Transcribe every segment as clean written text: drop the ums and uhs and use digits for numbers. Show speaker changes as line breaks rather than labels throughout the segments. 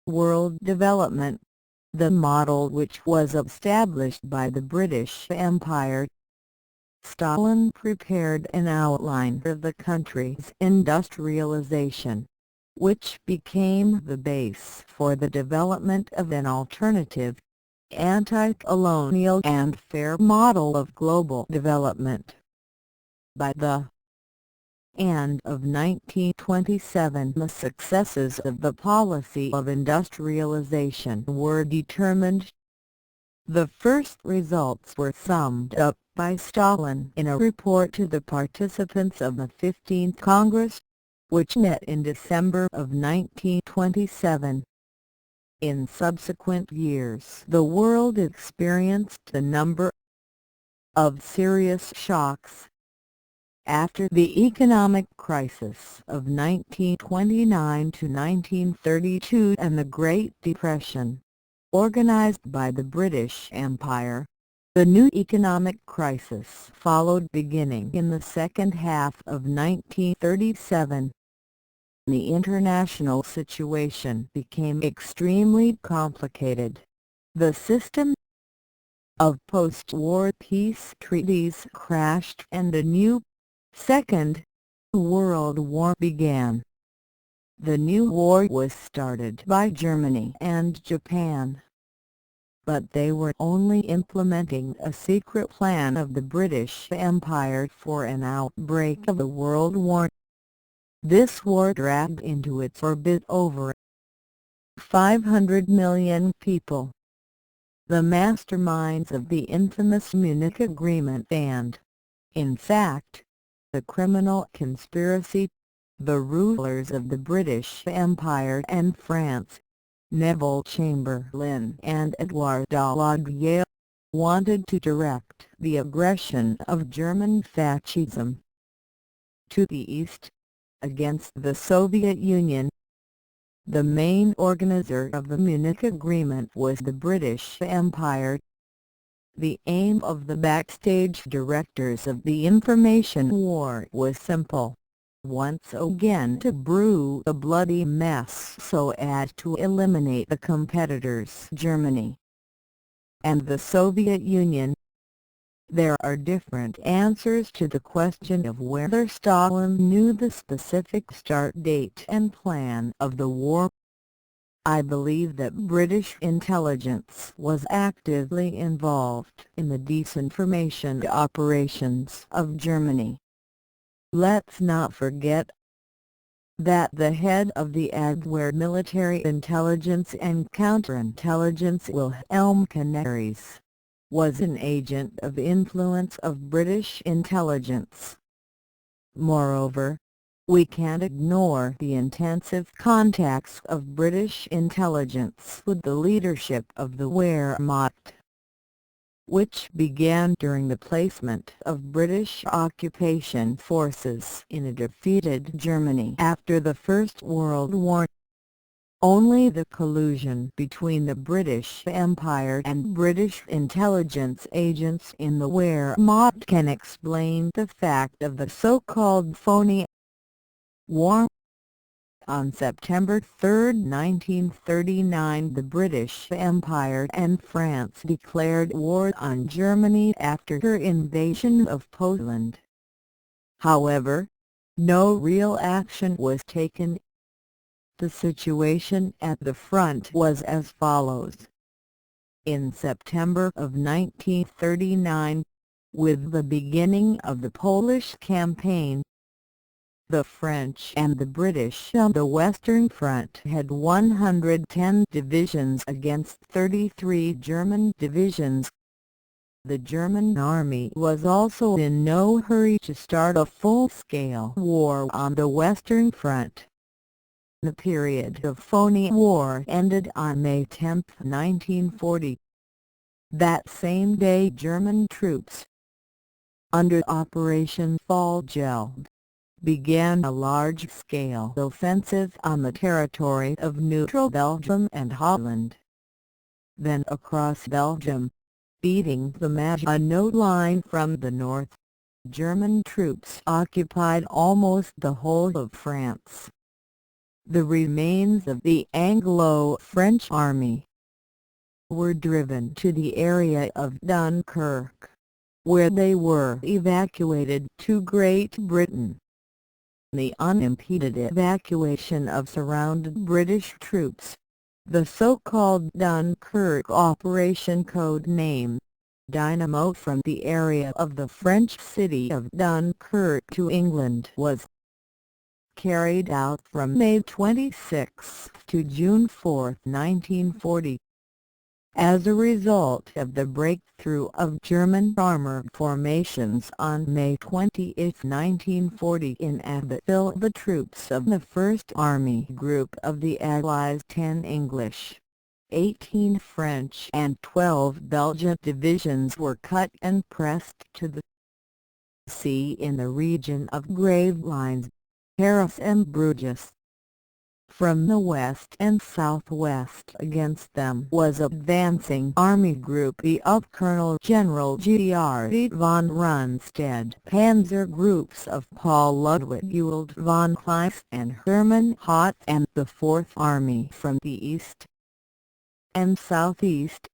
World development, the model which was established by the British Empire. Stalin prepared an outline of the country's industrialization, which became the base for the development of an alternative, anti-colonial and fair model of global development. By the end of 1927, the successes of the policy of industrialization were determined. The first results were summed up by Stalin in a report to the participants of the 15th Congress, which met in December of 1927. In subsequent years, the world experienced a number of serious shocks. After the economic crisis of 1929 to 1932 and the Great Depression, organized by the British Empire, the new economic crisis followed beginning in the second half of 1937. The international situation became extremely complicated. The system of post-war peace treaties crashed and a new Second World War began. The new war was started by Germany and Japan, but they were only implementing a secret plan of the British Empire for an outbreak of the World War. This war dragged into its orbit over 500 million people. The masterminds of the infamous Munich Agreement and, in fact, the criminal conspiracy, the rulers of the British Empire and France, Neville Chamberlain and Edouard Daladier, wanted to direct the aggression of German fascism to the east, against the Soviet Union. The main organizer of the Munich Agreement was the British Empire. The aim of the backstage directors of the information war was simple: once again to brew a bloody mess so as to eliminate the competitors Germany and the Soviet Union. There are different answers to the question of whether Stalin knew the specific start date and plan of the war. I believe that British intelligence was actively involved in the disinformation operations of Germany. Let's not forget that the head of the Abwehr military intelligence and counterintelligence Wilhelm Canaris was an agent of influence of British intelligence. Moreover, we can't ignore the intensive contacts of British intelligence with the leadership of the Wehrmacht, which began during the placement of British occupation forces in a defeated Germany after the First World War. Only the collusion between the British Empire and British intelligence agents in the Wehrmacht can explain the fact of the so-called phony war. On September 3, 1939, the British Empire and France declared war on Germany after her invasion of Poland. However, no real action was taken. The situation at the front was as follows. In September of 1939, with the beginning of the Polish campaign, the French and the British on the Western Front had 110 divisions against 33 German divisions. The German army was also in no hurry to start a full-scale war on the Western Front. The period of phony war ended on May 10, 1940. That same day, German troops, under Operation Fallgeld, began a large-scale offensive on the territory of neutral Belgium and Holland, then across Belgium, beating the Maginot Line from the north. German troops occupied almost the whole of France. the remains of the Anglo-French army were driven to the area of Dunkirk, where they were evacuated to Great Britain. The unimpeded evacuation of surrounded British troops, the so-called Dunkirk Operation code name, Dynamo, from the area of the French city of Dunkirk to England, was carried out from May 26 to June 4, 1940. As a result of the breakthrough of German armoured formations on May 20, 1940 in Abbottville, the troops of the 1st Army Group of the Allies, 10 English, 18 French and 12 Belgian divisions were cut and pressed to the sea in the region of Gravelines, Paris and Bruges. From the west and southwest against them was advancing Army Group E of Colonel General Georg von Rundstedt, panzer groups of Paul Ludwig Ewald von Kleist and Hermann Hott, and the 4th Army from the east and southeast,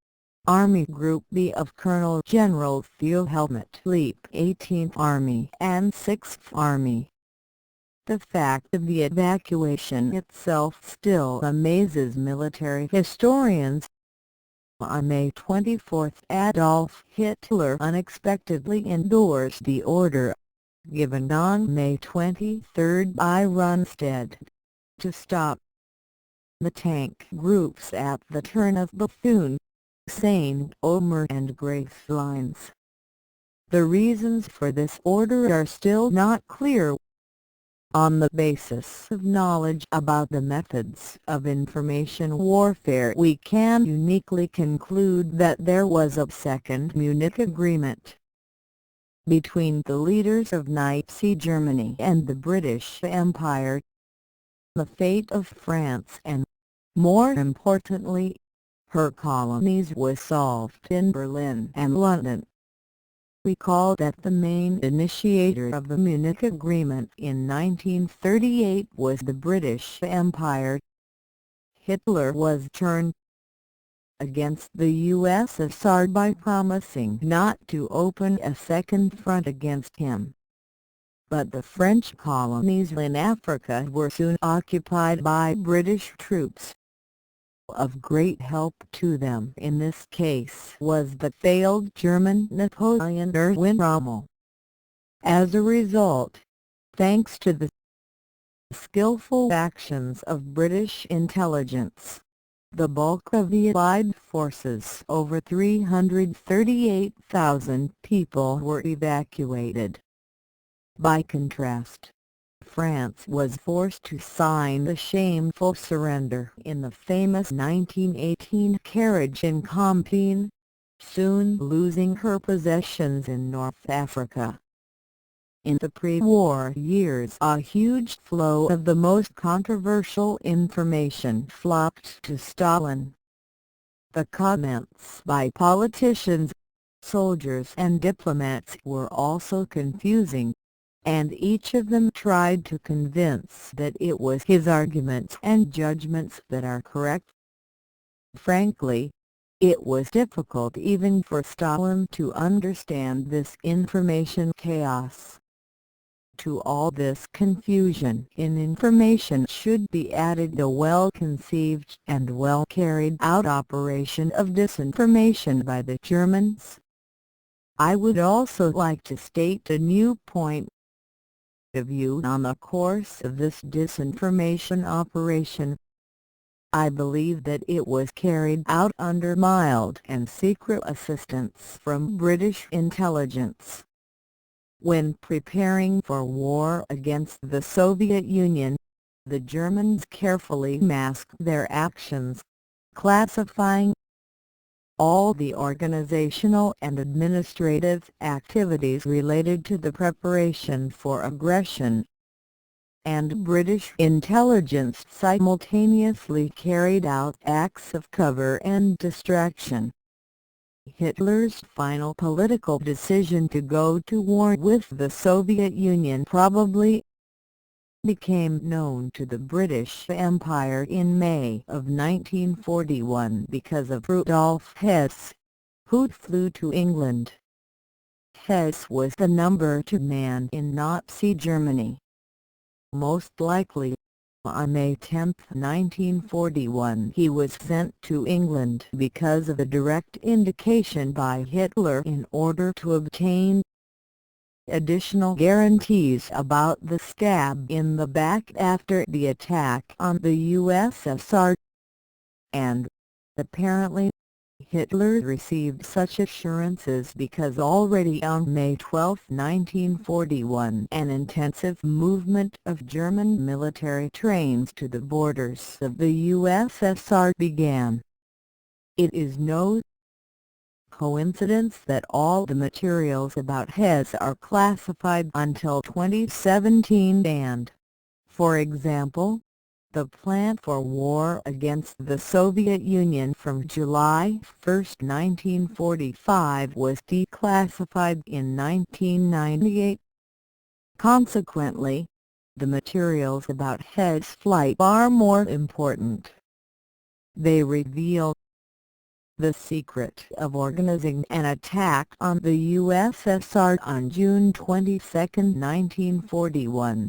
Army Group B of Colonel General Wilhelm Leip, 18th Army and 6th Army. The fact of the evacuation itself still amazes military historians. On May 24, Adolf Hitler unexpectedly endorsed the order, given on May 23 by Rundstedt, to stop the tank groups at the turn of Bethune, Saint-Omer and Gravelines. The reasons for this order are still not clear. On the basis of knowledge about the methods of information warfare, we can uniquely conclude that there was a second Munich Agreement between the leaders of Nazi Germany and the British Empire. The fate of France and, more importantly, her colonies was solved in Berlin and London. Recall that the main initiator of the Munich Agreement in 1938 was the British Empire. Hitler was turned against the USSR by promising not to open a second front against him. But the French colonies in Africa were soon occupied by British troops. Of great help to them in this case was the failed German Napoleon Erwin Rommel. As a result, thanks to the skillful actions of British intelligence, the bulk of the Allied forces, over 338,000 people, were evacuated. By contrast, France was forced to sign the shameful surrender in the famous 1918 carriage in Compiègne, soon losing her possessions in North Africa. In the pre-war years, a huge flow of the most controversial information flocked to Stalin. The comments by politicians, soldiers and diplomats were also confusing, and each of them tried to convince that it was his arguments and judgments that are correct. Frankly, it was difficult even for Stalin to understand this information chaos. To all this confusion in information should be added a well-conceived and well-carried-out operation of disinformation by the Germans. I would also like to state a new point of view on the course of this disinformation operation. I believe that it was carried out under mild and secret assistance from British intelligence. When preparing for war against the Soviet Union, the Germans carefully masked their actions, classifying all the organizational and administrative activities related to the preparation for aggression. And British intelligence simultaneously carried out acts of cover and distraction. Hitler's final political decision to go to war with the Soviet Union probably became known to the British Empire in May of 1941 because of Rudolf Hess, who flew to England. Hess was the number 2 man in Nazi Germany. Most likely, on May 10, 1941 he was sent to England because of a direct indication by Hitler in order to obtain additional guarantees about the stab in the back after the attack on the USSR. And, apparently, Hitler received such assurances because already on May 12, 1941 an intensive movement of German military trains to the borders of the USSR began. It is no coincidence that all the materials about Hess are classified until 2017 and, for example, the plan for war against the Soviet Union from July 1, 1945 was declassified in 1998. Consequently, the materials about Hess' flight are more important. They reveal the secret of organizing an attack on the USSR on June 22, 1941.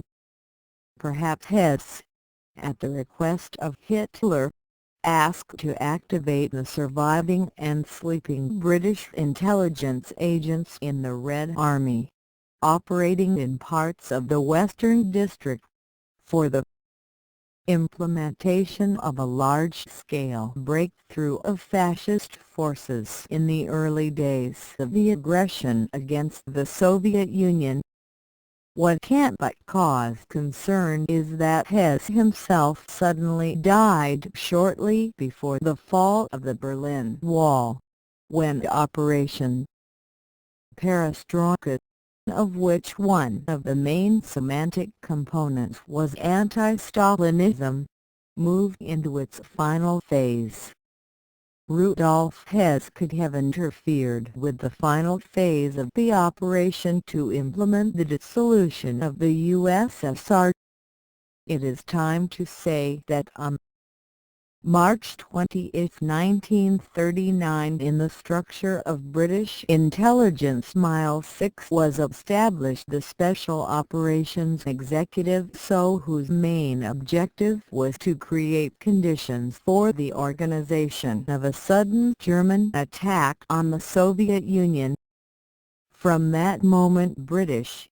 Perhaps Hess, at the request of Hitler, asked to activate the surviving and sleeping British intelligence agents in the Red Army, operating in parts of the Western District, for the implementation of a large-scale breakthrough of fascist forces in the early days of the aggression against the Soviet Union. What can't but cause concern is that Hess himself suddenly died shortly before the fall of the Berlin Wall, when Operation Perestroika, of which one of the main semantic components was anti-Stalinism, moved into its final phase. Rudolf Hess could have interfered with the final phase of the operation to implement the dissolution of the USSR. It is time to say that on March 20, 1939 in the structure of British intelligence Mile 6 was established the Special Operations Executive whose main objective was to create conditions for the organization of a sudden German attack on the Soviet Union. From that moment British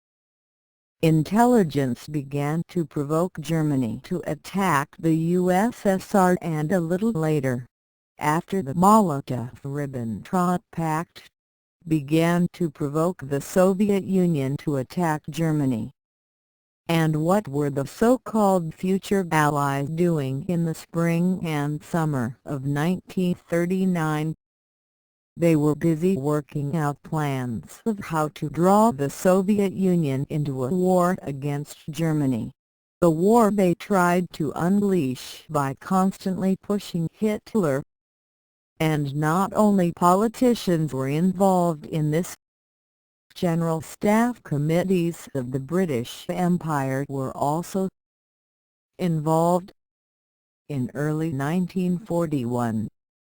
intelligence began to provoke Germany to attack the USSR, and a little later, after the Molotov-Ribbentrop Pact, began to provoke the Soviet Union to attack Germany. And what were the so-called future Allies doing in the spring and summer of 1939? They were busy working out plans of how to draw the Soviet Union into a war against Germany. The war they tried to unleash by constantly pushing Hitler. And not only politicians were involved in this. General Staff Committees of the British Empire were also involved. In early 1941,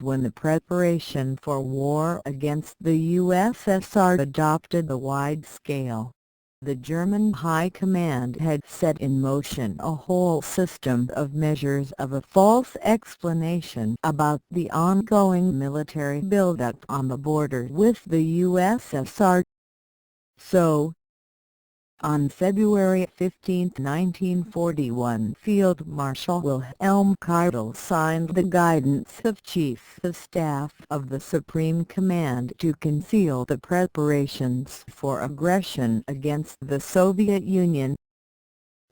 when the preparation for war against the USSR adopted a wide scale, the German High Command had set in motion a whole system of measures of a false explanation about the ongoing military buildup on the border with the USSR. So, on February 15, 1941, Field Marshal Wilhelm Keitel signed the Guidance of Chief of Staff of the Supreme Command to conceal the preparations for aggression against the Soviet Union.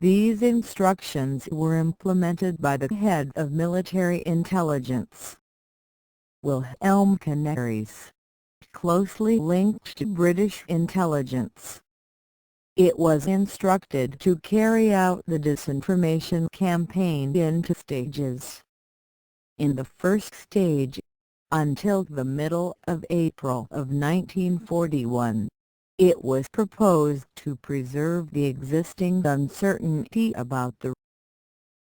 These instructions were implemented by the head of military intelligence, Wilhelm Canaris, closely linked to British intelligence. It was instructed to carry out the disinformation campaign in 2 stages. In the first stage, until the middle of April of 1941, It was proposed to preserve the existing uncertainty about the